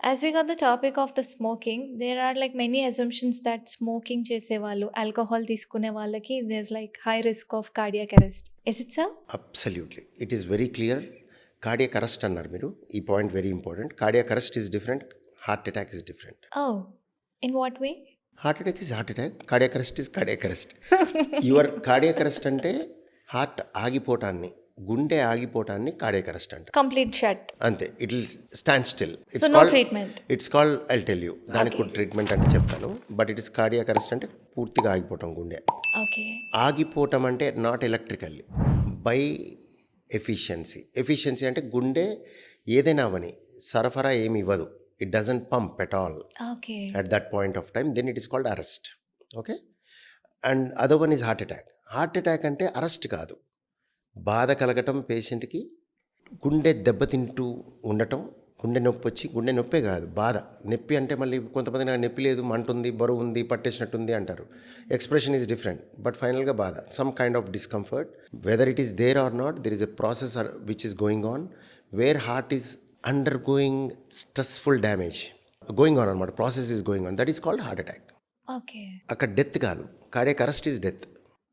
As we got the topic of the smoking, there are like many assumptions that smoking చేసేవాళ్ళు alcohol తీసుకునే వాళ్ళకి there's like high risk of cardiac arrest. Is it so? Absolutely it is very clear. Cardiac arrest అన్నారు మీరు, ఈ point very important. Cardiac arrest is different, heart attack is different. Oh, in what way? Heart attack is heart attack, cardiac arrest is cardiac arrest. Your cardiac arrest అంటే heart ఆగిపోవటాన్ని, గుండె ఆగిపోవటాన్ని cardiac arrest అంట. Complete shut. అంతే, it will stand still. So no treatment. It's called, I tell you దానికి కూడా treatment అంటే చెప్తాను. But it is cardiac arrest అంటే పూర్తిగా ఆగిపోవటం గుండె. Okay. ఆగిపోవటం అంటే నాట్ ఎలక్ట్రికల్లీ, బై ఎఫిషియన్సీ అంటే గుండె ఏదైనా అవని సరఫరా ఏమి ఇవ్వదు, it doesn't pump at all Okay. at that point of time, then it is called arrest. Okay, and other one is heart attack. Heart attack అంటే అరెస్ట్ కాదు, బాధ కలగటం పేషెంట్కి, గుండె దెబ్బతింటూ ఉండటం, గుండె నొప్పి వచ్చి, గుండె నొప్పే కాదు బాధ. నొప్పి అంటే మళ్ళీ కొంతమంది నాకు నొప్పి లేదు, మంటుంది, బరువు ఉంది, పట్టేసినట్టుంది అంటారు. ఎక్స్ప్రెషన్ ఈజ్ డిఫరెంట్, బట్ ఫైనల్గా బాధ, some kind of discomfort. Whether it is there or not, there is a process which is going on, where heart is undergoing stressful damage going on అనమాట, process is going on, that is called heart attack. Okay. అక్కడ death కాదు, cardiac arrest is death.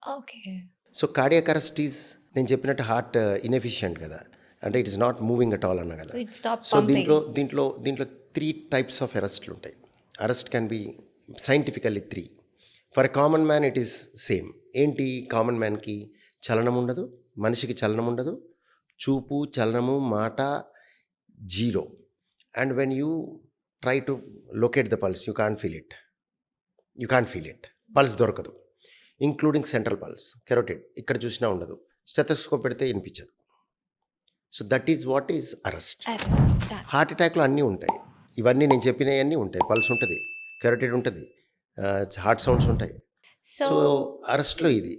Okay. So cardiac arrest is, నేను చెప్పినట్టు heart inefficient కదా, అంటే it is not moving at all అన్న కదా. So it stopped so pumping. దీంట్లో 3 types of అరెస్ట్లు ఉంటాయి. Arrest can be scientifically 3. For a common man it is same. ఏంటి కామన్ మ్యాన్కి? చలనం ఉండదు, మనిషికి చలనం ఉండదు, చూపు, చలనము, మాట జీరో. And when you try to locate the pulse, you can't feel it, pulse దొరకదు, ఇంక్లూడింగ్ సెంట్రల్ పల్స్, కెరోటిడ్, ఇక్కడ చూసినా ఉండదు, స్టెథోస్కోప్ పెడితే వినిపించదు. So that is what is arrest. Arrest. Done. Heart అటాక్లో అన్నీ ఉంటాయి, ఇవన్నీ నేను చెప్పినవన్నీ ఉంటాయి, పల్స్ ఉంటుంది, కెరోటిడ్ ఉంటుంది, హార్ట్ సౌండ్స్ ఉంటాయి. So సో అరెస్ట్లో ఇది